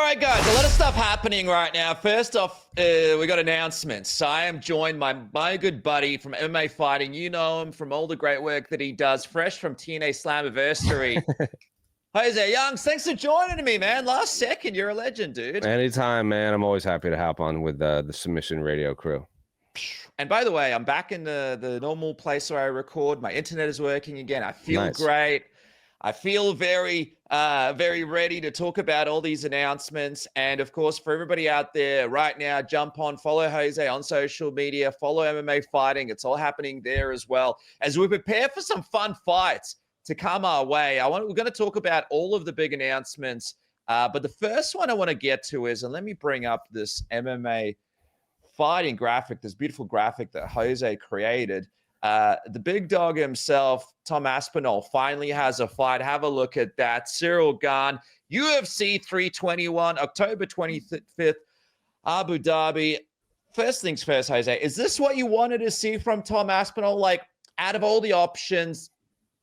right, guys, a lot of stuff happening right now. First off, we got announcements. I am joined by my good buddy from MMA Fighting. You know him from all the great work that he does, fresh from TNA Slammiversary. Jose Youngs, thanks for joining me, man. Last second, you're a legend, dude. Anytime, man. I'm always happy to hop on with the Submission Radio crew. And by the way, I'm back in the normal place where I record. My internet is working again. I feel great. I feel very ready to talk about all these announcements. And of course, for everybody out there right now, jump on, follow Jose on social media, follow MMA Fighting. It's all happening there as well. As we prepare for some fun fights to come our way, we're going to talk about all of the big announcements. But the first one I want to get to is, and let me bring up this MMA Fighting graphic, this beautiful graphic that Jose created. The big dog himself, Tom Aspinall, finally has a fight. Have a look at that. Ciryl Gane, UFC 321, October 25th, Abu Dhabi. First things first, Jose, is this what you wanted to see from Tom Aspinall? Like, out of all the options,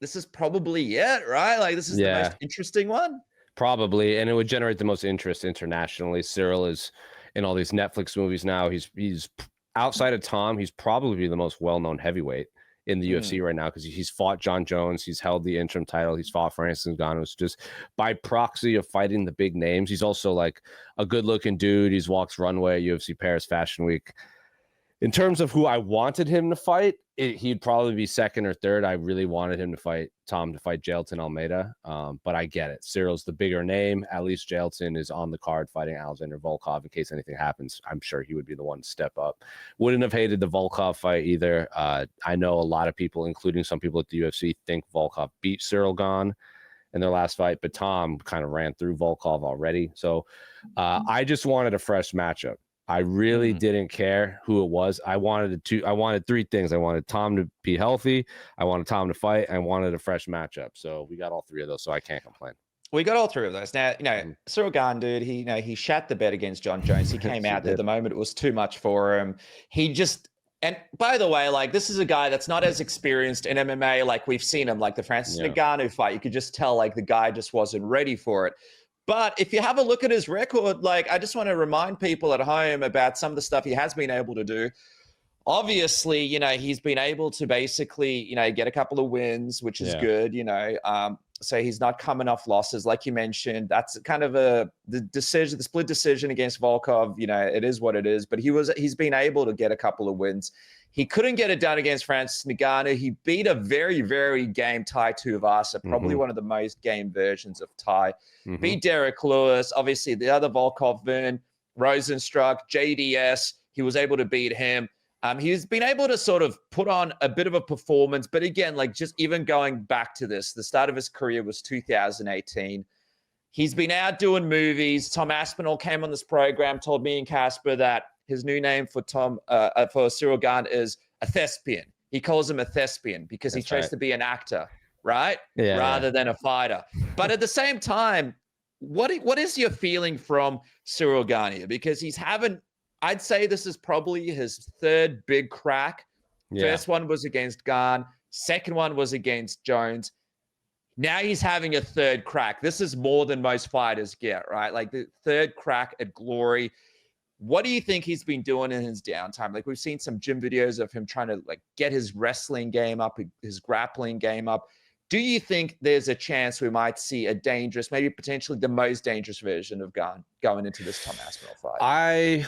this is probably it, right? Like, this is the most interesting one? Probably, and it would generate the most interest internationally. Ciryl is in all these Netflix movies now. He's outside of Tom, he's probably the most well-known heavyweight in the UFC right now because he's fought John Jones. He's held the interim title. He's fought Francis Ngannou. It's just by proxy of fighting the big names. He's also like a good-looking dude. He's walks runway at UFC Paris Fashion Week. In terms of who I wanted him to fight, he'd probably be second or third. I really wanted him to fight Jailton Almeida, but I get it. Cyril's the bigger name. At least Jailton is on the card fighting Alexander Volkov in case anything happens. I'm sure he would be the one to step up. Wouldn't have hated the Volkov fight either. I know a lot of people, including some people at the UFC, think Volkov beat Ciryl Gane in their last fight, but Tom kind of ran through Volkov already. So I just wanted a fresh matchup. I really didn't care who it was. I wanted three things. I wanted Tom to be healthy. I wanted Tom to fight. I wanted a fresh matchup. So we got all three of those. So I can't complain. We got all three of those. Now, Ciryl Gane, dude, he shat the bed against John Jones. He came out there at the moment. It was too much for him. And by the way, like, this is a guy that's not as experienced in MMA. Like, we've seen him, like the Francis Ngannou fight. You could just tell, like, the guy just wasn't ready for it. But if you have a look at his record, like, I just want to remind people at home about some of the stuff he has been able to do. Obviously, he's been able to basically, get a couple of wins, which is good, so he's not coming off losses. Like you mentioned, that's kind of the split decision against Volkov, it is what it is. But he's been able to get a couple of wins. He couldn't get it done against Francis Ngannou. He beat a very, very game Tai Tuivasa, probably one of the most game versions of Tai. Beat Derek Lewis, obviously the other Volkov, Vern Rosenstruck, JDS. He was able to beat him. He's been able to sort of put on a bit of a performance. But again, like, just even going back to this, the start of his career was 2018. He's been out doing movies. Tom Aspinall came on this program, told me and Casper that his new name for Ciryl Gane is a thespian. He calls him a thespian because he chose to be an actor, right? Rather than a fighter. But at the same time, what is your feeling from Ciryl Gane? Because I'd say this is probably his third big crack. First one was against Gane. Second one was against Jones. Now he's having a third crack. This is more than most fighters get, right? Like, the third crack at glory. What do you think he's been doing in his downtime? Like, we've seen some gym videos of him trying to, like, get his wrestling game up, his grappling game up. Do you think there's a chance we might see a dangerous, maybe potentially the most dangerous version of Gane going into this Tom Aspinall fight?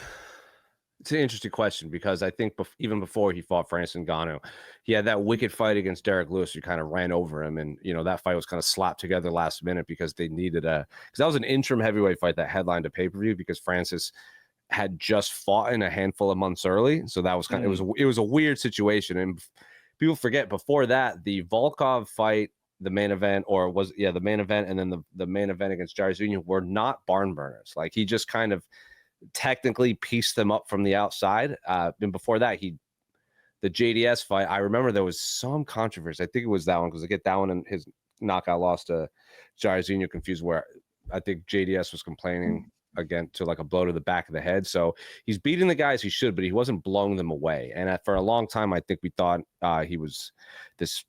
It's an interesting question because I think even before he fought Francis Ngannou, he had that wicked fight against Derek Lewis who kind of ran over him. And, that fight was kind of slapped together last minute because they needed because that was an interim heavyweight fight that headlined a pay-per-view because Francis had just fought in a handful of months early. So that was kind of, it was a weird situation. And people forget before that, the Volkov fight, the main event, the main event, and then the main event against Jiri were not barn burners. Like, he just kind of technically pieced them up from the outside. And before that, the JDS fight, I remember there was some controversy. I think it was that one because I get that one and his knockout loss to Jiri confused, where I think JDS was complaining again to like a blow to the back of the head. So he's beating the guys he should, but he wasn't blowing them away. And for a long time, I think we thought he was this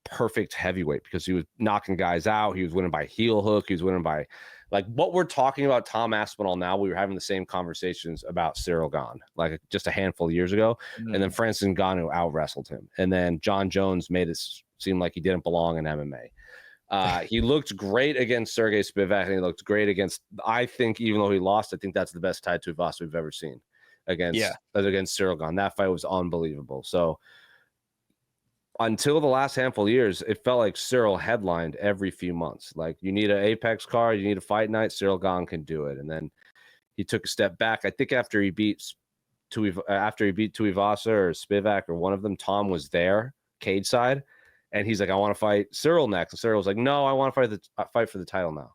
perfect heavyweight because he was knocking guys out. He was winning by heel hook. He was winning by like what we're talking about. Tom Aspinall now, we were having the same conversations about Cyril Gane like just a handful of years ago. And then Francis Ngannou out wrestled him. And then John Jones made it seem like he didn't belong in MMA. He looked great against Sergey Spivak, and he looked great against, I think, even though he lost, I think that's the best Tai Tuivasa we've ever seen against Cyril Gane. That fight was unbelievable. So until the last handful of years, it felt like Cyril headlined every few months. Like, you need an Apex card, you need a fight night, Cyril Gane can do it. And then he took a step back. I think after he beat Tuivasa or Spivak or one of them, Tom was there, cage side, and he's like, I want to fight Cyril next. And Cyril was like, no, I want to fight for the title now.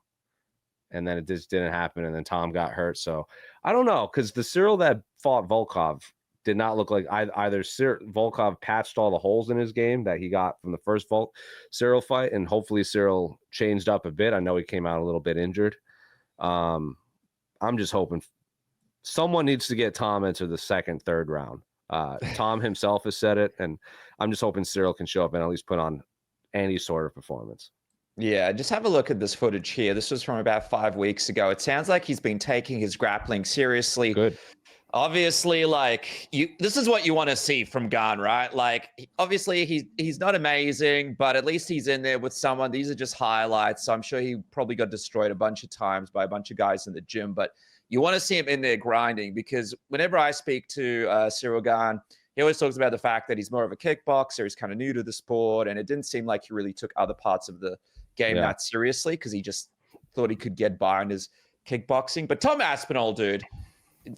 And then it just didn't happen, and then Tom got hurt. So I don't know, because the Cyril that fought Volkov did not look like either Volkov patched all the holes in his game that he got from the first Cyril fight, and hopefully Cyril changed up a bit. I know he came out a little bit injured. I'm just hoping someone needs to get Tom into the second, third round. Tom himself has said it, and I'm just hoping Cyril can show up and at least put on any sort of performance. Yeah, just have a look at this footage here. This was from about 5 weeks ago. It sounds like he's been taking his grappling seriously. Good. Obviously, like, this is what you want to see from Gane, right? Like, obviously he's not amazing, but at least he's in there with someone. These are just highlights. So I'm sure he probably got destroyed a bunch of times by a bunch of guys in the gym, but you want to see him in there grinding, because whenever I speak to Cyril Gane, he always talks about the fact that he's more of a kickboxer. He's kind of new to the sport, and it didn't seem like he really took other parts of the game that seriously, because he just thought he could get by on his kickboxing. But Tom Aspinall, dude,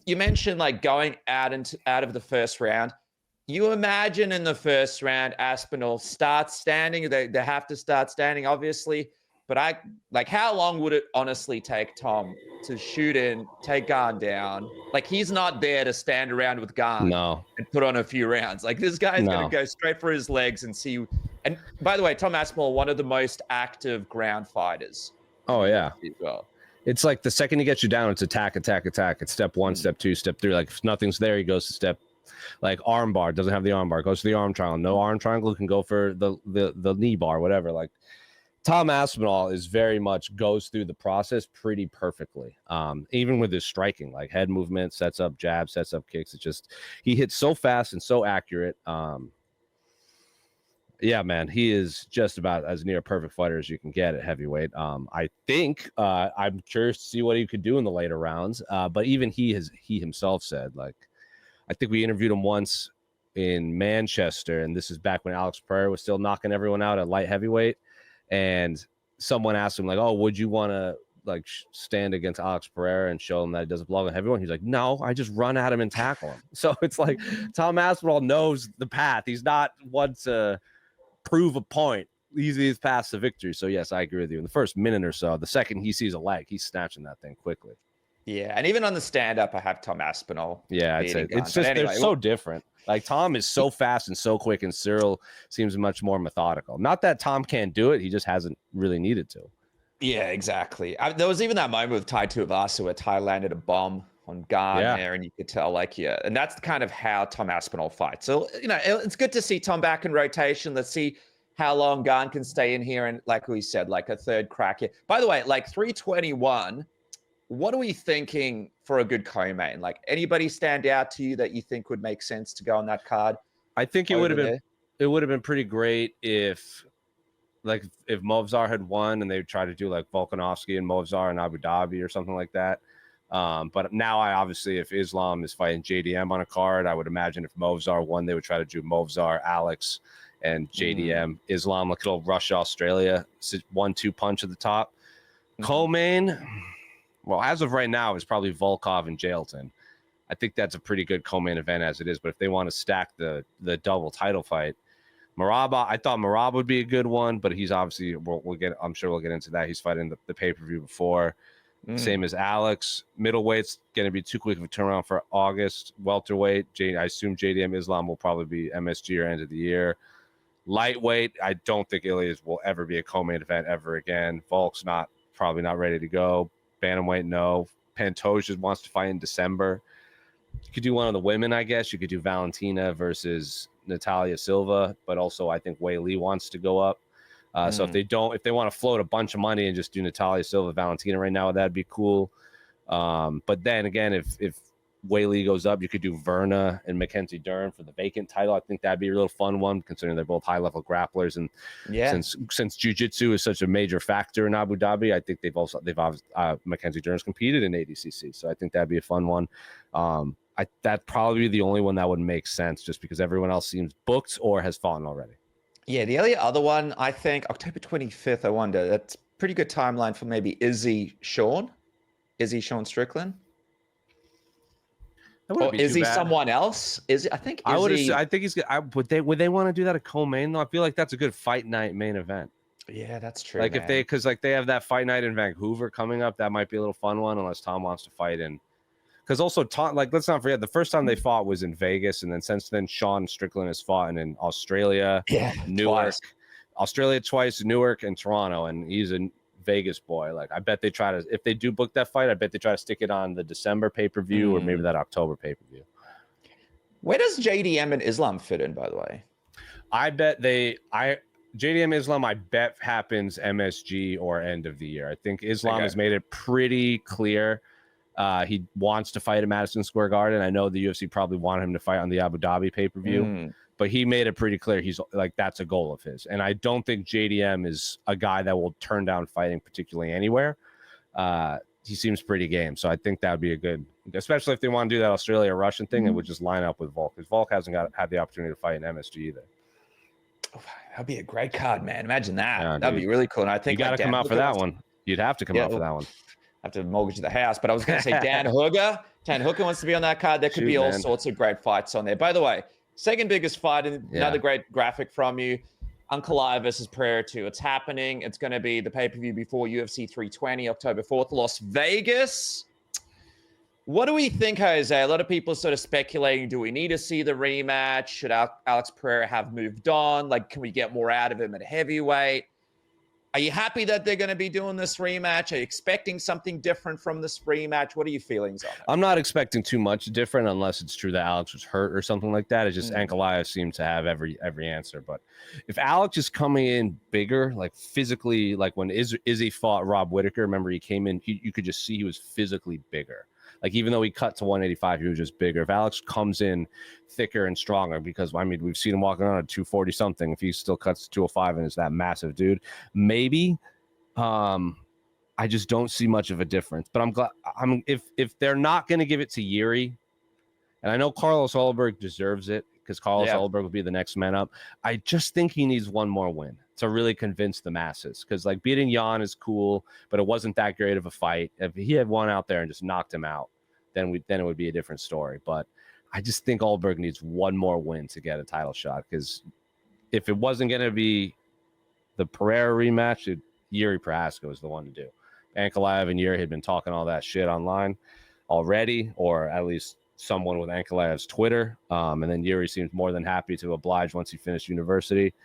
you mentioned like going out of the first round. You imagine in the first round, Aspinall starts standing. They have to start standing, obviously. But how long would it honestly take Tom to shoot in, take Gane down? Like, he's not there to stand around with Gane and put on a few rounds. Like, this guy's going to go straight for his legs and see. And by the way, Tom Aspinall, one of the most active ground fighters. Oh, yeah. As well. It's like the second he gets you down, it's attack. It's step 1, step 2, step 3. Like, if nothing's there, he goes to step, like, arm bar. Doesn't have the arm bar. Goes to the arm triangle. No arm triangle, can go for the knee bar, whatever. Like, Tom Aspinall is very much goes through the process pretty perfectly. Even with his striking, like head movement, sets up jabs, sets up kicks. It's just, he hits so fast and so accurate. Yeah, man, he is just about as near a perfect fighter as you can get at heavyweight. I think I'm curious to see what he could do in the later rounds. But even he himself said, like, I think we interviewed him once in Manchester, and this is back when Alex Pereira was still knocking everyone out at light heavyweight. And someone asked him, like, oh, would you want to like stand against Alex Pereira and show him that he doesn't belong in heavyweight? He's like, no, I just run at him and tackle him. So it's like Tom Aspinall knows the path. He's not one to prove a point. He's past the victory. So yes, I agree with you. In the first minute or so, the second he sees a leg, he's snatching that thing quickly. Yeah, and even on the stand-up, I have Tom Aspinall. Yeah, it's just anyway, they're so different. Like, Tom is so fast and so quick, and Cyril seems much more methodical. Not that Tom can't do it, he just hasn't really needed to. Yeah, exactly. There was even that moment with Tai Tuivasa where Tai landed a bomb on Gane there, and you could tell, like, and that's kind of how Tom Aspinall fights. So, it's good to see Tom back in rotation. Let's see how long Gane can stay in here, and like we said, like a third crack here. By the way, like 321. What are we thinking for a good co-main? Like, anybody stand out to you that you think would make sense to go on that card? I think it would have been pretty great if Movsar had won and they tried to do like Volkanovski and Movsar in Abu Dhabi or something like that. But now obviously, if Islam is fighting JDM on a card, I would imagine if Movsar won, they would try to do Movsar, Alex, and JDM. Islam, like a little Russia, Australia, 1-2 punch at the top. Co-main, well, as of right now, it's probably Volkov and Jailton. I think that's a pretty good co-main event as it is. But if they want to stack the double title fight, Merab, I thought Merab would be a good one, but he's obviously I'm sure we'll get into that. He's fighting the pay-per-view before. Same as Alex. Middleweight's going to be too quick of a turnaround for August. Welterweight, I assume JDM Islam will probably be MSG or end of the year. Lightweight, I don't think Ilias will ever be a co-main event ever again. Volk's probably not ready to go. Bantamweight, no. Pantoja just wants to fight in December. You could do one of the women, I guess. You could do Valentina versus Natalia Silva, but also I think Wei Li wants to go up. So if they want to float a bunch of money and just do Natalia Silva, Valentina right now, that'd be cool. But then again, if Wei Li goes up, you could do Verna and Mackenzie Dern for the vacant title. I think that'd be a real fun one, considering they're both high-level grapplers. And since jiu-jitsu is such a major factor in Abu Dhabi, I think they've Mackenzie Dern's competed in ADCC, so I think that'd be a fun one. That'd probably be the only one that would make sense, just because everyone else seems booked or has fallen already. Yeah, the only other one, I think October 25th. I wonder. That's pretty good timeline for maybe Izzy Sean Strickland. Or is he someone else? Is it? I think. I think he's. Would they want to do that at co-main though? I feel like that's a good fight night main event. Yeah, that's true. Like because they have that fight night in Vancouver coming up, that might be a little fun one, unless Tom wants to fight in. Because also Tom, let's not forget, the first time they fought was in Vegas, and then since then Sean Strickland has fought in Australia, Newark, Australia twice, Newark, and Toronto, and he's a Vegas boy. Like, I bet they try to, if they do book that fight, I bet they try to stick it on the December pay-per-view or maybe that October pay-per-view. Where does JDM and Islam fit in, by the way? I bet JDM Islam, I bet happens MSG or end of the year. I think Islam has made it pretty clear he wants to fight at Madison Square Garden. I know the UFC probably wanted him to fight on the Abu Dhabi pay-per-view. But he made it pretty clear he's like, that's a goal of his. And I don't think JDM is a guy that will turn down fighting particularly anywhere. He seems pretty game. So I think that would be a good, especially if they want to do that Australia-Russian thing, it would just line up with Volk, because Volk hasn't had the opportunity to fight in MSG either. Oh, that'd be a great card, man. Imagine that. Yeah, that'd be really cool. And I think you got to come out for that one. You'd have to come out for that one. I have to mortgage the house. But I was going to say Dan Hooker. Dan Hooker wants to be on that card. There could be all sorts of great fights on there. By the way, second biggest fight, and another great graphic from you, Ankalaev versus Pereira 2. It's happening. It's going to be the pay-per-view before UFC 320, October 4th, Las Vegas. What do we think, Jose? A lot of people sort of speculating, do we need to see the rematch? Should Alex Pereira have moved on? Like, can we get more out of him at heavyweight? Are you happy that they're going to be doing this rematch? Are you expecting something different from this rematch? What are your feelings on it? I'm not expecting too much different, unless it's true that Alex was hurt or something like that. It's just Ankalaev seems to have every answer. But if Alex is coming in bigger, like physically, like when Izzy fought Rob Whittaker, remember he came in, you could just see he was physically bigger. Like, even though he cut to 185, he was just bigger. If Alex comes in thicker and stronger, because, I mean, we've seen him walking around at 240-something. If he still cuts to 205 and is that massive dude, maybe. I just don't see much of a difference. But I'm glad. If they're not going to give it to Jiri, and I know Carlos Ulberg deserves it, because Carlos Ulberg would be the next man up. I just think he needs one more win to really convince the masses, because like beating Jan is cool, but it wasn't that great of a fight. If he had one out there and just knocked him out, then it would be a different story. But I just think Ulberg needs one more win to get a title shot, because if it wasn't going to be the Pereira rematch, Jiri Prochazka was the one to do. Ankalaev and Jiri had been talking all that shit online already, or at least someone with Ankalaev's Twitter. And then Jiri seems more than happy to oblige once he finished university.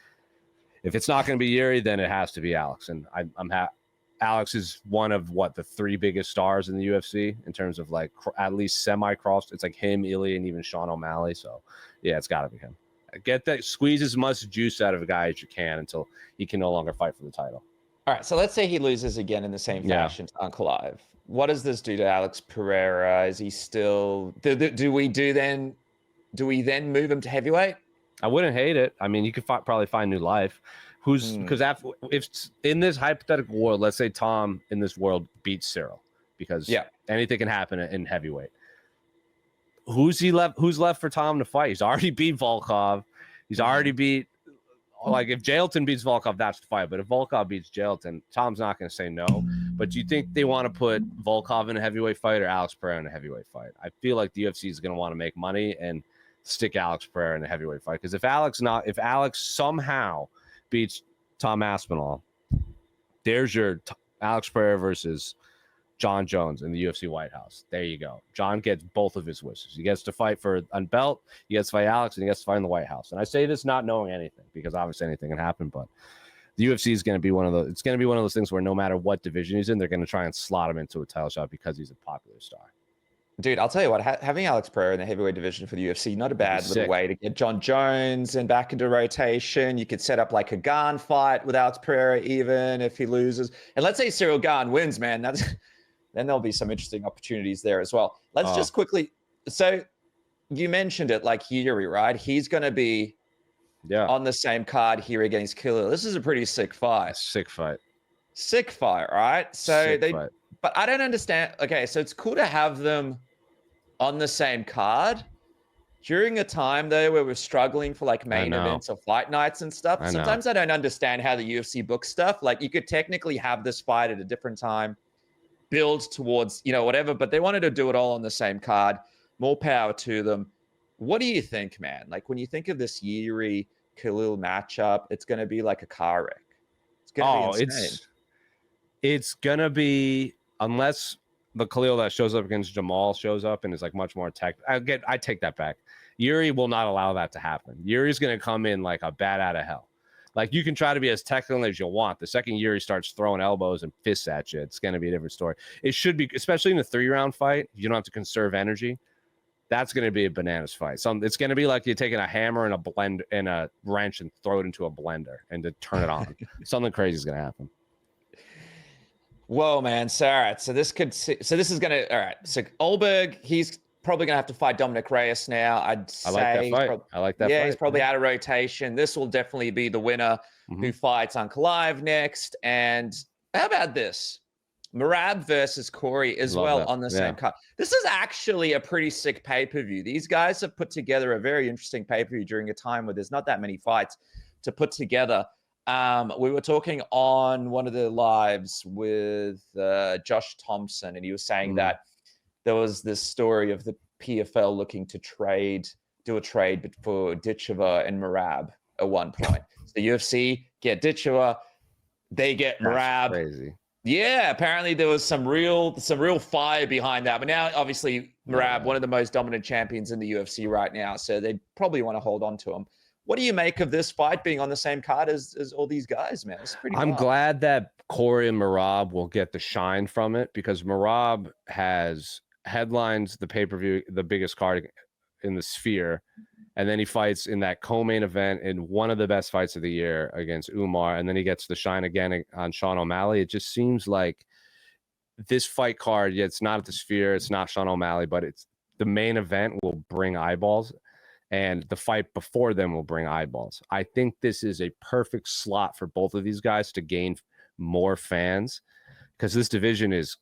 If it's not going to be Jiri, then it has to be Alex. And I'm happy. Alex is one of the three biggest stars in the UFC in terms of like at least semi-crossed. It's like him, Ilya, and even Sean O'Malley. So yeah, it's got to be him. Get that, squeeze as much juice out of a guy as you can until he can no longer fight for the title. All right, so let's say he loses again in the same fashion to Ankalaev. What does this do to Alex Pereira? Is he still? Do we then move him to heavyweight? I wouldn't hate it. I mean, you could probably find new life. Because if in this hypothetical world, let's say Tom in this world beats Cyril, because anything can happen in heavyweight. Who's left for Tom to fight? He's already beat Volkov. He's already beat. Like, if Jailton beats Volkov, that's the fight. But if Volkov beats Jailton, Tom's not going to say no. But do you think they want to put Volkov in a heavyweight fight or Alex Pereira in a heavyweight fight? I feel like the UFC is going to want to make money and stick Alex Pereira in a heavyweight fight. Because if Alex somehow beats Tom Aspinall, there's your Alex Pereira versus John Jones in the UFC White House. There you go. John gets both of his wishes. He gets to fight for a belt, he gets to fight Alex, and he gets to fight in the White House. And I say this not knowing anything, because obviously anything can happen, but the UFC is going to be one of those things where no matter what division he's in, they're going to try and slot him into a title shot because he's a popular star. Dude, I'll tell you what, having Alex Pereira in the heavyweight division for the UFC, not a bad little Sick. way to get John Jones and back into rotation. You could set up like a Gane fight with Alex Pereira, even if he loses. And let's say Cyril Gane wins, man. Then there'll be some interesting opportunities there as well. Let's just quickly. So you mentioned it, like Jiri, right? He's going to be on the same card here against Khalil. This is a pretty sick fight. Sick fight, right? So fight. But I don't understand. Okay, so it's cool to have them on the same card during a time though where we're struggling for like main events or fight nights and stuff. Sometimes I don't understand how the UFC books stuff. Like you could technically have this fight at a different time, build towards, whatever, but they wanted to do it all on the same card. More power to them. What do you think, man? Like when you think of this Jiri Khalil matchup, it's going to be like a car wreck. It's going to be insane. It's going to be, unless the Khalil that shows up against Jamal shows up and is like much more tech. I take that back. Jiri will not allow that to happen. Yuri's going to come in like a bat out of hell. Like you can try to be as technical as you want. The second Jiri starts throwing elbows and fists at you, it's going to be a different story. It should be, especially in a 3-round fight. You don't have to conserve energy. That's going to be a bananas fight. It's going to be like you're taking a hammer and a wrench and throw it into a blender and to turn it on. Something crazy is going to happen. Whoa, man. So, all right. So this is going to, all right. So Olberg, he's probably going to have to fight Dominic Reyes now. I'd say. I like that fight. Yeah, he's probably out of rotation. This will definitely be the winner who fights Ankalaev next. And how about this? Merab versus Cory as well on the same card. This is actually a pretty sick pay-per-view. These guys have put together a very interesting pay-per-view during a time where there's not that many fights to put together. We were talking on one of the lives with Josh Thompson, and he was saying that there was this story of the PFL looking to do a trade for Ditcheva and Merab at one point. So the UFC get Ditcheva, they get Merab. Crazy. Yeah, apparently there was some real fire behind that. But now, obviously, Merab, one of the most dominant champions in the UFC right now, so they probably want to hold on to him. What do you make of this fight being on the same card as all these guys, man? It's pretty I'm wild. glad that Cory and Merab will get the shine from it because Merab has headlines the pay-per-view, the biggest card in the sphere, and then he fights in that co-main event in one of the best fights of the year against Umar, and then he gets the shine again on Sean O'Malley. It just seems like this fight card, it's not at the sphere, it's not Sean O'Malley, but it's the main event will bring eyeballs. And the fight before them will bring eyeballs. I think this is a perfect slot for both of these guys to gain more fans because this division is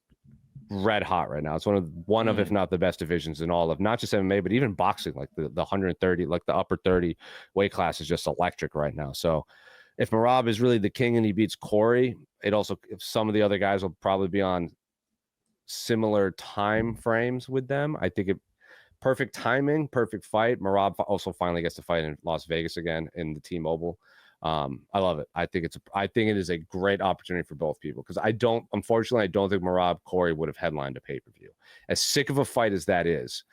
red hot right now. It's one of if not the best divisions in all of not just MMA, but even boxing. Like the 130, like the upper 30 weight class is just electric right now. So if Merab is really the king and he beats Cory, if some of the other guys will probably be on similar time frames with them. I think perfect timing, perfect fight. Merab also finally gets to fight in Las Vegas again in the T-Mobile. I love it. I think it is a great opportunity for both people because unfortunately, I don't think Merab Cory would have headlined a pay-per-view. As sick of a fight as that is,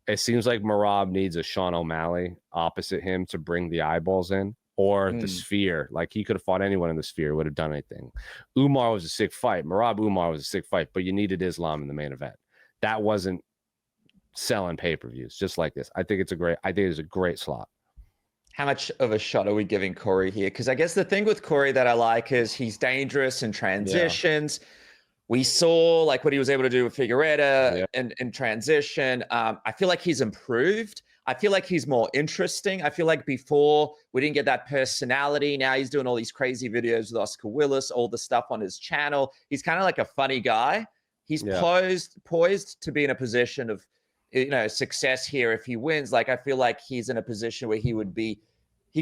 it seems like Merab needs a Sean O'Malley opposite him to bring the eyeballs in or the sphere. Like he could have fought anyone in the sphere, would have done anything. Umar was a sick fight. Umar was a sick fight, but you needed Islam in the main event. That wasn't selling pay-per-views just like this. I think it's a great slot. How much of a shot are we giving Cory here? Because I guess the thing with Cory that I like is he's dangerous in transitions. Yeah. We saw like what he was able to do with Figueiredo in transition. I feel like he's improved. I feel like he's more interesting. I feel like before we didn't get that personality. Now he's doing all these crazy videos with Oscar Willis, all the stuff on his channel. He's kind of like a funny guy. He's poised to be in a position of success here if he wins. Like I feel like he's in a position where he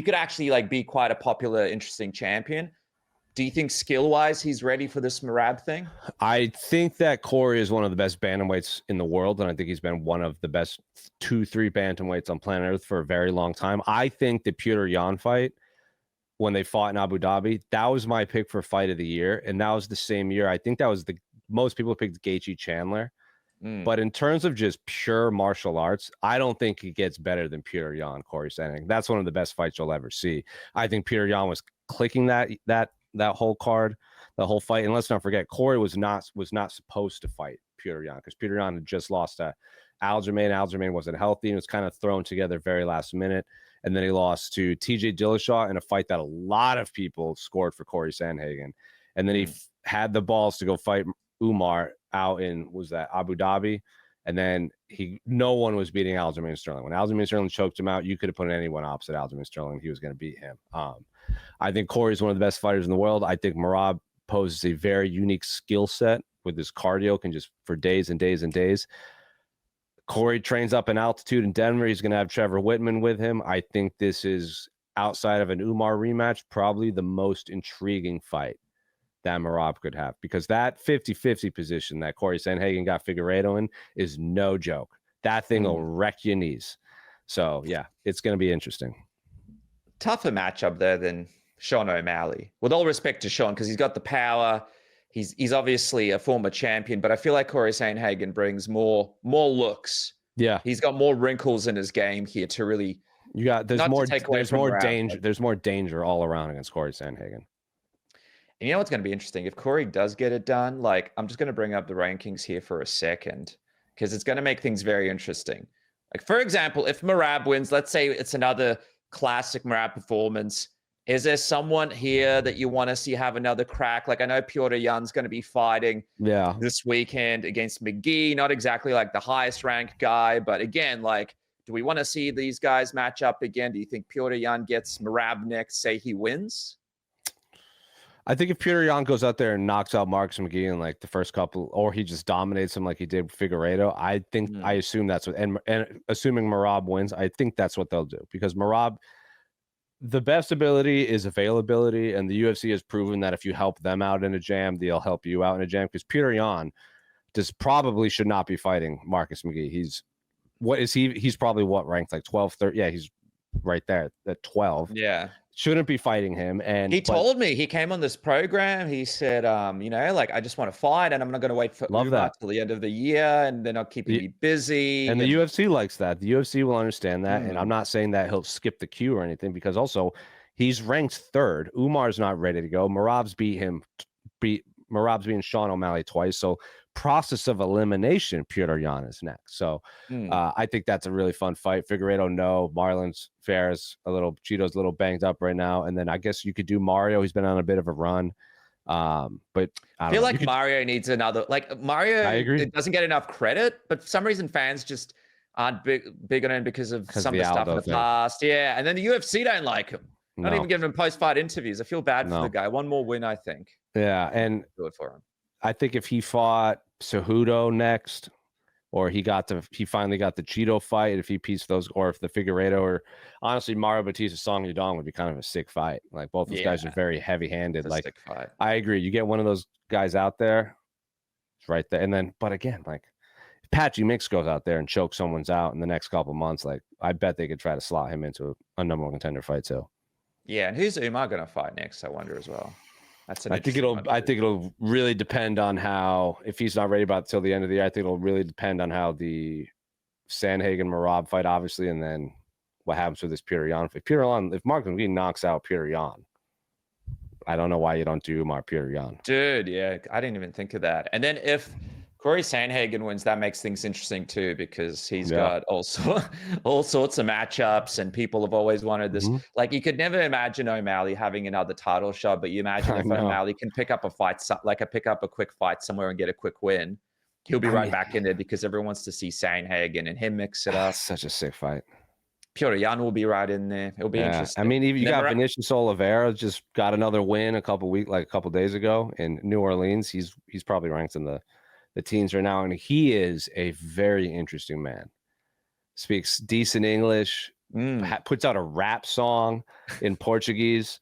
could actually like be quite a popular, interesting champion. Do you think skill-wise he's ready for this Merab thing? I think that Cory is one of the best bantamweights in the world, and I think he's been one of the best 2-3 bantamweights on planet Earth for a very long time. I think the Petr Yan fight, when they fought in Abu Dhabi, that was my pick for fight of the year, and that was the same year. I think that was most people picked Gaethje Chandler. But in terms of just pure martial arts, I don't think it gets better than Petr Yan, Cory Sandhagen. That's one of the best fights you'll ever see. I think Petr Yan was clicking that whole card. the whole fight. And let's not forget, Cory was not supposed to fight Petr Yan because Petr Yan had just lost to Aljamain. Aljamain wasn't healthy and was kind of thrown together very last minute. And then he lost to TJ Dillashaw in a fight that a lot of people scored for Cory Sandhagen. And then he had the balls to go fight Umar out in, was that Abu Dhabi? And then no one was beating Aljamain Sterling. When Aljamain Sterling choked him out, you could have put anyone opposite Aljamain Sterling. He was going to beat him. I think Cory is one of the best fighters in the world. I think Merab poses a very unique skill set with his cardio, can just for days and days and days. Cory trains up in altitude in Denver. He's going to have Trevor Whitman with him. I think this is, outside of an Umar rematch, probably the most intriguing fight that Merab could have, because that 50-50 position that Cory Sandhagen got Figueiredo in is no joke. That thing will wreck your knees. So, yeah, it's going to be interesting. Tougher matchup there than Sean O'Malley. With all respect to Sean, because he's got the power. He's obviously a former champion, but I feel like Cory Sandhagen brings more looks. Yeah, he's got more wrinkles in his game here to really. There's more danger all around against Cory Sandhagen. And you know what's going to be interesting? If Cory does get it done, like, I'm just going to bring up the rankings here for a second, because it's going to make things very interesting. Like, for example, if Merab wins, let's say it's another classic Merab performance. Is there someone here that you want to see have another crack? Like, I know Petr Yan's going to be fighting this weekend against McGee. Not exactly like the highest ranked guy, but again, like, do we want to see these guys match up again? Do you think Petr Yan gets Merab next, say he wins? I think if Petr Yan goes out there and knocks out Marcus McGee in like the first couple, or he just dominates him like he did Figueiredo, I assume that's what, and assuming Merab wins, I think that's what they'll do, because Merab, the best ability is availability, and the UFC has proven that if you help them out in a jam, they'll help you out in a jam, because Petr Yan probably should not be fighting Marcus McGee. He's probably ranked like 12, 13. Yeah, he's right there at 12. Yeah. Shouldn't be fighting him. And he told me, he came on this program. He said, like, I just want to fight, and I'm not going to wait for Umar till the end of the year, and they're not keeping me busy. And the UFC likes that. The UFC will understand that. And I'm not saying that he'll skip the queue or anything, because also he's ranked third. Umar's not ready to go. Merab's beating Sean O'Malley twice. So process of elimination, Petr Yan is next. So I think that's a really fun fight. Figueiredo, no. Marlon Fares, Cheeto's a little banged up right now. And then I guess you could do Mario. He's been on a bit of a run. But I feel like Mario needs another, like, Mario, I agree, it doesn't get enough credit, but for some reason fans just aren't big on him because of some of the stuff in the past. Yeah. And then the UFC don't like him. Not even giving him post-fight interviews. I feel bad for the guy. One more win, I think. Yeah. And do it for him. I think if he fought Cejudo next, or he finally got the Cheeto fight, if he pieced those, or if the Figueiredo, or honestly Mario Batista Song Yadong would be kind of a sick fight. Like, both those guys are very heavy-handed. Like, sick fight. I agree. You get one of those guys out there, it's right there. And then, but again, like, if Patchy Mix goes out there and chokes someone's out in the next couple months, like, I bet they could try to slot him into a number one contender fight too. Yeah, and who's Umar going to fight next? I wonder as well. I think it'll really depend on how, if he's not ready till the end of the year, I think it'll really depend on how the Sandhagen Merab fight, obviously, and then what happens with this Petr Yan fight. If Mark McGee knocks out Petr Yan, I don't know why you don't do Umar Petr Yan. Dude, yeah, I didn't even think of that. And then if Cory Sandhagen wins, that makes things interesting too, because he's got also all sorts of matchups, and people have always wanted this. Like, you could never imagine O'Malley having another title shot, but you imagine if O'Malley can pick up a fight, pick up a quick fight somewhere and get a quick win, he'll be back in there, because everyone wants to see Sandhagen and him mix it up. Such a sick fight. Petr Yan will be right in there. It'll be interesting. I mean, even you got Vinicius Oliveira just got another win a couple days ago in New Orleans. He's probably ranked in the teens right now, and he is a very interesting man. Speaks decent English, puts out a rap song in Portuguese,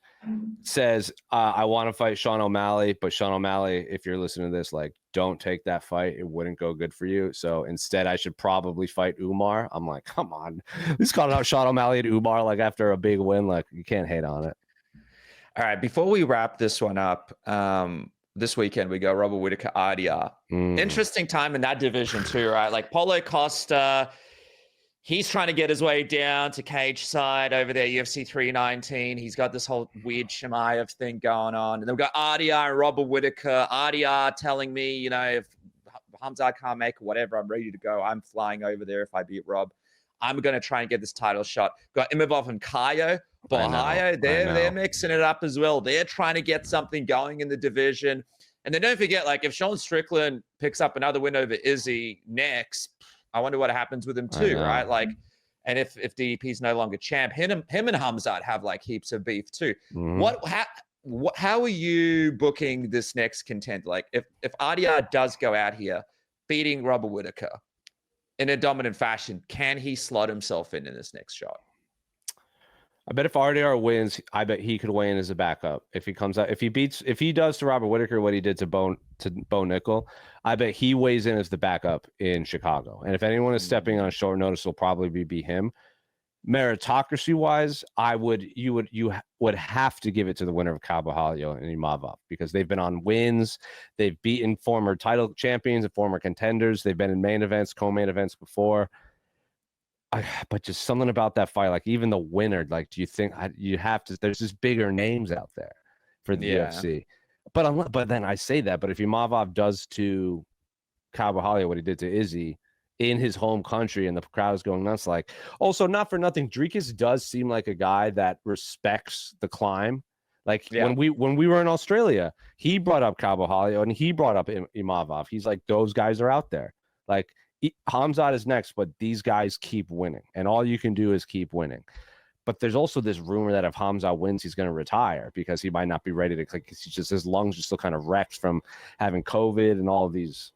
says, I want to fight Sean O'Malley, but Sean O'Malley, if you're listening to this, like, don't take that fight. It wouldn't go good for you. So instead, I should probably fight Umar. I'm like, come on. He's calling out Sean O'Malley and Umar, like, after a big win. Like, you can't hate on it. All right, before we wrap this one up, this weekend we go Robert Whittaker RDR. Interesting time in that division too, right? Like, Paulo Costa, He's trying to get his way down to cage side over there, UFC 319. He's got this whole weird Shemaev thing going on. And then we've got RDR and Robert Whittaker. RDR telling me, you know, if Hamzat can't make it, whatever, I'm ready to go. I'm flying over there if I beat Rob. I'm going to try and get this title shot. Got Imavov and Kaio. Bahio, they're mixing it up as well. They're trying to get something going in the division. And then don't forget, like, if Sean Strickland picks up another win over Izzy next, I wonder what happens with him too, right? Like, and if DDP's no longer champ, him and Hamzat have like heaps of beef too. How are you booking this next contender? Like, if RDR does go out here beating Robert Whittaker in a dominant fashion, can he slot himself in this next shot? I bet if RDR wins, I bet he could weigh in as a backup. If he comes out, if he does to Robert Whittaker what he did to Bo Nickel, I bet he weighs in as the backup in Chicago. And if anyone is stepping on short notice, it'll probably be him. Meritocracy wise, you would have to give it to the winner of Carvalho and Imavov, because they've been on wins. They've beaten former title champions and former contenders. They've been in main events, co-main events before. But just something about that fight, like even the winner, like, do you think you have to? There's just bigger names out there for the UFC. But then I say that, but if Imavov does to Carvalho what he did to Izzy in his home country and the crowd is going nuts, like, also not for nothing, Dricus does seem like a guy that respects the climb. Like when we were in Australia, he brought up Carvalho and he brought up Imavov. He's like, those guys are out there. Like, Hamzat is next, but these guys keep winning, and all you can do is keep winning. But there's also this rumor that if Hamzat wins, he's going to retire because he might not be ready to. Like, his lungs are still kind of wrecked from having COVID and all of these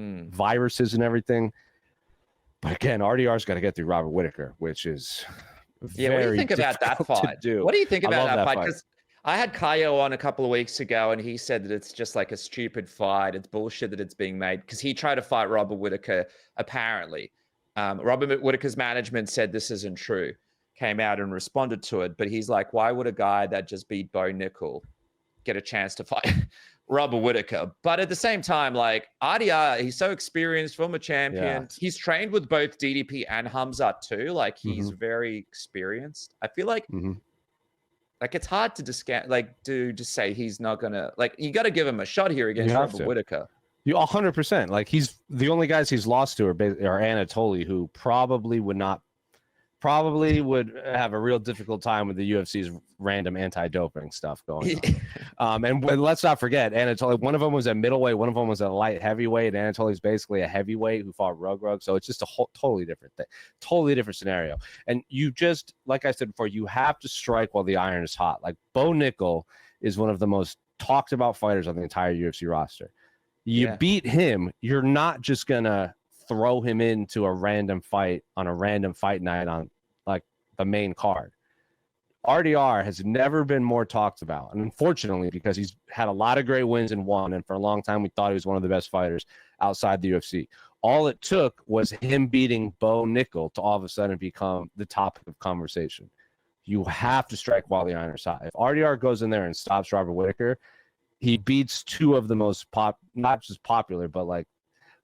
viruses and everything. But again, RDR's got to get through Robert Whittaker, which is what do you think about that fight? What do you think about that fight? Because I had Kaio on a couple of weeks ago, and he said that it's just like a stupid fight. It's bullshit that it's being made, because he tried to fight Robert Whittaker, apparently. Robert Whittaker's management said this isn't true, came out and responded to it. But he's like, why would a guy that just beat Bo Nickel get a chance to fight Robert Whittaker? But at the same time, like, RDR, he's so experienced, former champion. Yeah. He's trained with both DDP and Hamzat too. Like, he's very experienced. I feel like... Like, it's hard to just say he's not gonna, like, you got to give him a shot here against Robert Whittaker. You 100%. Like, he's the only guys he's lost to are Anatoly, who probably would have a real difficult time with the UFC's random anti-doping stuff going on. And let's not forget, Anatoly, one of them was a middleweight, one of them was a light heavyweight. Anatoly's basically a heavyweight who fought Rug. So it's just a totally different thing, totally different scenario. And you just, like I said before, you have to strike while the iron is hot. Like, Bo Nickel is one of the most talked about fighters on the entire UFC roster. You beat him, you're not just going to throw him into a random fight on a random fight night on like the main card. RDR has never been more talked about, and unfortunately, because he's had a lot of great wins and won, and for a long time we thought he was one of the best fighters outside the UFC. All it took was him beating Bo Nickel to all of a sudden become the topic of conversation. You have to strike while the iron is hot. If RDR goes in there and stops Robert Whittaker, he beats two of the most not just popular, but like,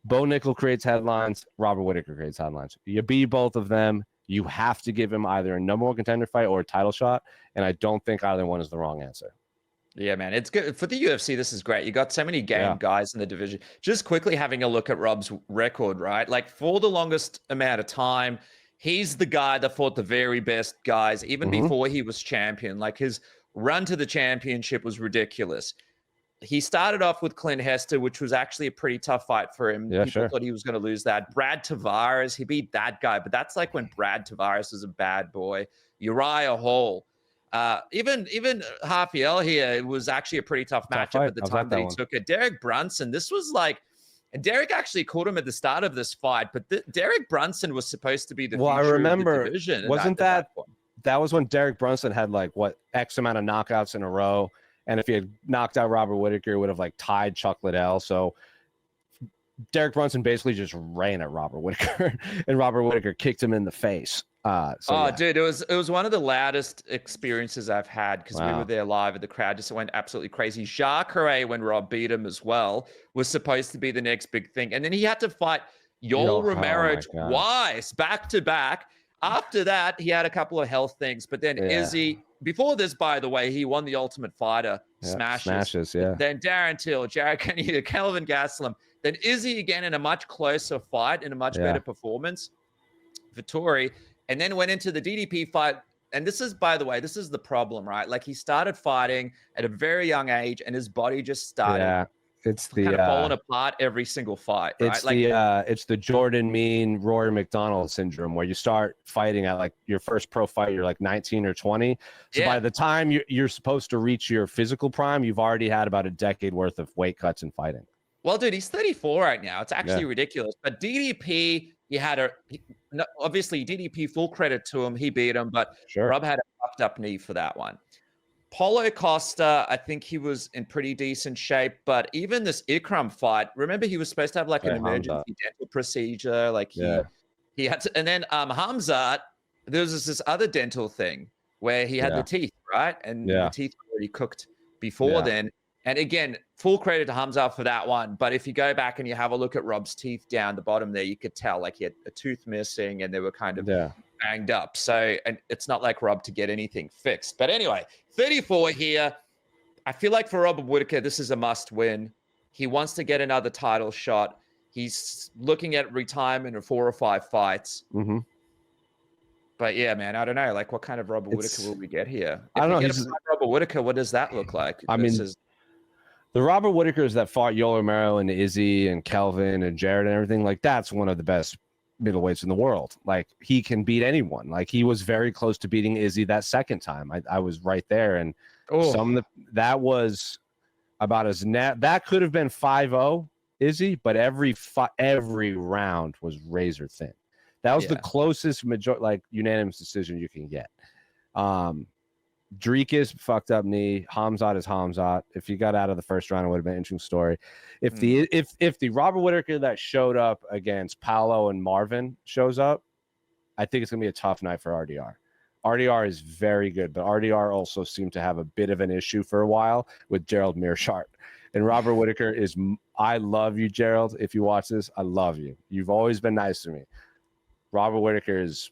Bo Nickel creates headlines, Robert Whittaker creates headlines. You beat both of them, you have to give him either a number one contender fight or a title shot, and I don't think either one is the wrong answer. Yeah, man, it's good for the UFC. This is great. You got so many game guys in the division. Just quickly having a look at Rob's record, right? Like, for the longest amount of time, he's the guy that fought the very best guys, even before he was champion. Like, his run to the championship was ridiculous. He started off with Clint Hester, which was actually a pretty tough fight for him. Yeah, People thought he was going to lose that. Brad Tavares, he beat that guy, but that's like when Brad Tavares was a bad boy. Uriah Hall. Even Rafael here, it was actually a pretty tough matchup at the time that he took it. Derek Brunson, this was like, and Derek actually caught him at the start of this fight, but Derek Brunson was supposed to be the future I remember, of the division. Wasn't that was when Derek Brunson had like, what, X amount of knockouts in a row? And if he had knocked out Robert Whittaker, it would have like tied Chuck Liddell. So Derek Brunson basically just ran at Robert Whittaker, and Robert Whittaker kicked him in the face. Dude, it was one of the loudest experiences I've had, because we were there live and the crowd just went absolutely crazy. Jacare, when Rob beat him as well, was supposed to be the next big thing. And then he had to fight Yoel Romero my God. twice, back to back. After that, he had a couple of health things, but then Izzy, before this, by the way, he won the Ultimate Fighter smashes. Then Darren Till, Jared Cannonier, Kelvin Gastelum. Then Izzy again in a much closer fight, in a much better performance. Vettori, and then went into the DDP fight. And this is, by the way, this is the problem, right? Like he started fighting at a very young age, and his body just started. It's the kind of falling apart every single fight, right? It's the Jordan Mean, Rory McDonald syndrome, where you start fighting at like your first pro fight, you're like 19 or 20. So by the time you're supposed to reach your physical prime, you've already had about a decade worth of weight cuts and fighting. Well, dude, he's 34 right now. It's actually ridiculous. But DDP, obviously DDP, full credit to him. He beat him, but Rob had a fucked up knee for that one. Paulo Costa, I think he was in pretty decent shape, but even this Ikram fight, remember he was supposed to have like an emergency dental procedure, like he had to, and then Hamzat, there was this other dental thing where he had the teeth, right? And the teeth were already cooked before then. And again, full credit to Hamzat for that one. But if you go back and you have a look at Rob's teeth down the bottom there, you could tell like he had a tooth missing and they were kind of banged up. So, and it's not like Rob to get anything fixed. But anyway, 34 here. I feel like for Robert Whittaker, this is a must win. He wants to get another title shot. He's looking at retirement of 4 or 5 fights. Mm-hmm. But yeah, man, I don't know. Like, what kind of Robert Whittaker will we get here? If I don't know. Robert Whittaker, what does that look like? The Robert Whittakers that fought Yoel Romero and Izzy and Kelvin and Jared and everything, like that's one of the best middleweights in the world. Like he can beat anyone. Like he was very close to beating Izzy that second time. I was right there, and that was about as that could have been 5-0 Izzy, but every round was razor thin. That was the closest unanimous decision you can get. Dricus fucked up knee. Hamzat is Hamzat. If he got out of the first round, it would have been an interesting story. If the Robert Whittaker that showed up against Paolo and Marvin shows up, I think it's gonna be a tough night for RDR. RDR is very good, but RDR also seemed to have a bit of an issue for a while with Gerald Mearshart. And Robert Whittaker is, I love you, Gerald. If you watch this, I love you. You've always been nice to me. Robert Whittaker is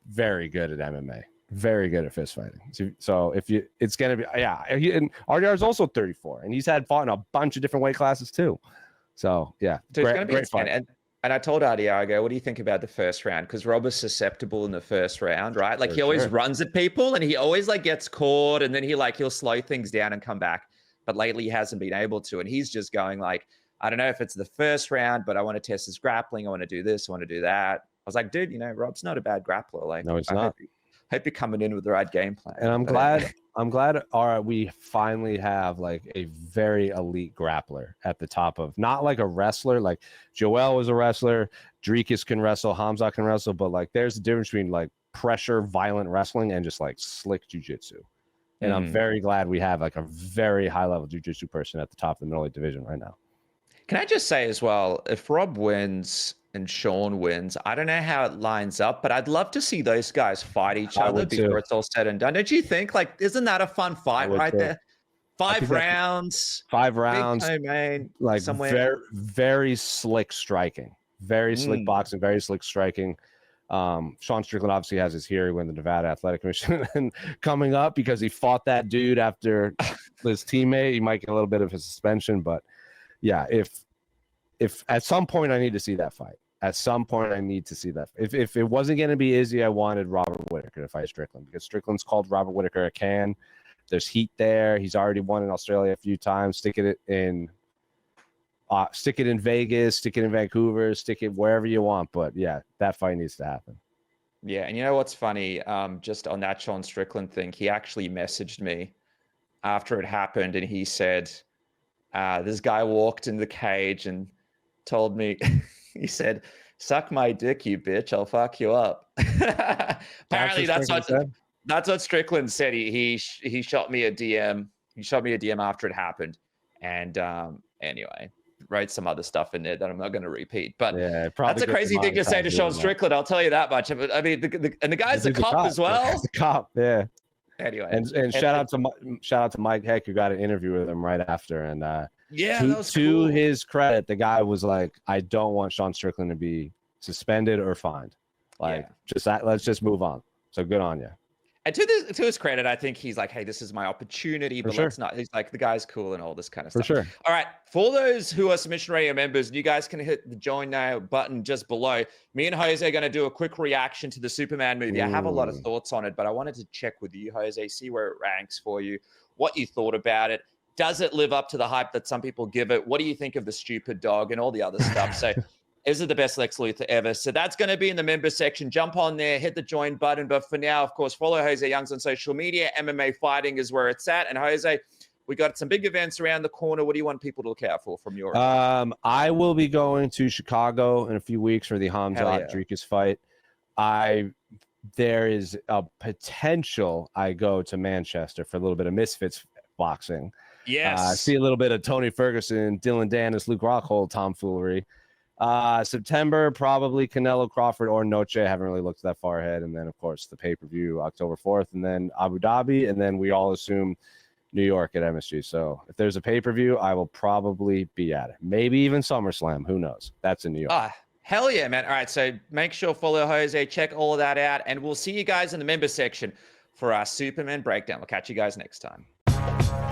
very good at MMA. Very good at fist fighting. So it's going to be, and RDR is also 34, and he's fought in a bunch of different weight classes too. So yeah, so it's going to be great fight. And I told RDR, I go, what do you think about the first round? Because Rob is susceptible in the first round, right? Like he always runs at people, and he always like gets caught, and then he'll slow things down and come back. But lately he hasn't been able to, and he's just going like, I don't know if it's the first round, but I want to test his grappling. I want to do this. I want to do that. I was like, dude, Rob's not a bad grappler. Like, no, it's not. Hope you're coming in with the right game plan. And I'm glad we finally have like a very elite grappler at the top of, not like a wrestler. Like Joel was a wrestler, Dricus can wrestle, Hamzat can wrestle, but like there's a difference between like pressure, violent wrestling and just like slick jiu-jitsu. And I'm very glad we have like a very high level jiu-jitsu person at the top of the middleweight division right now. Can I just say as well, if Rob wins and Sean wins, I don't know how it lines up, but I'd love to see those guys fight each other before it's all said and done. Don't you think? Like, isn't that a fun fight there? 5 rounds. 5 rounds. Like somewhere. Very, very slick striking. Very slick boxing, very slick striking. Sean Strickland obviously has his hearing with the Nevada Athletic Commission coming up because he fought that dude after his teammate. He might get a little bit of a suspension, but yeah, if at some point I need to see that fight. At some point I need to see that. If it wasn't going to be Izzy, I wanted Robert Whittaker to fight Strickland because Strickland's called Robert Whittaker a can. There's heat there. He's already won in Australia a few times. Stick it in Vegas, stick it in Vancouver, stick it wherever you want. But yeah, that fight needs to happen. Yeah, and you know what's funny? Just on that Sean Strickland thing, he actually messaged me after it happened, and he said, this guy walked in the cage and told me, he said, suck my dick, you bitch, I'll fuck you up. Apparently that's what Strickland said. He shot me a DM. He shot me a DM after it happened. And anyway, wrote some other stuff in there that I'm not going to repeat. But yeah, that's a crazy thing to say to Sean Strickland. I'll tell you that much. I mean, the guy's a cop as well. He's a cop, yeah. Anyway, and shout out to Mike Heck, who got an interview with him right after. And Yeah, that was to cool. his credit, the guy was like, I don't want Sean Strickland to be suspended or fined. Like, let's just move on. So good on you. And to his credit, I think he's like, hey, this is my opportunity, but let's not. He's like, the guy's cool and all this kind of stuff. Sure. All right. For those who are Submission Radio members, you guys can hit the join now button just below. Me and Jose are going to do a quick reaction to the Superman movie. I have a lot of thoughts on it, but I wanted to check with you, Jose, see where it ranks for you, what you thought about it. Does it live up to the hype that some people give it? What do you think of the stupid dog and all the other stuff? So is it the best Lex Luthor ever? So that's going to be in the members section. Jump on there, hit the join button. But for now, of course, follow Jose Youngs on social media. MMA Fighting is where it's at. And Jose, we got some big events around the corner. What do you want people to look out for from your I will be going to Chicago in a few weeks for the Hamzat Dricus fight. There is a potential I go to Manchester for a little bit of Misfits boxing. Yes. See a little bit of Tony Ferguson, Dylan Dennis, Luke Rockhold tomfoolery. September, probably Canelo, Crawford, or Noche. I haven't really looked that far ahead. And then, of course, the pay-per-view October 4th, and then Abu Dhabi, and then we all assume New York at MSG. So if there's a pay-per-view, I will probably be at it. Maybe even SummerSlam. Who knows? That's in New York. Hell yeah, man. All right, so make sure follow Jose, check all of that out, and we'll see you guys in the member section for our Superman breakdown. We'll catch you guys next time.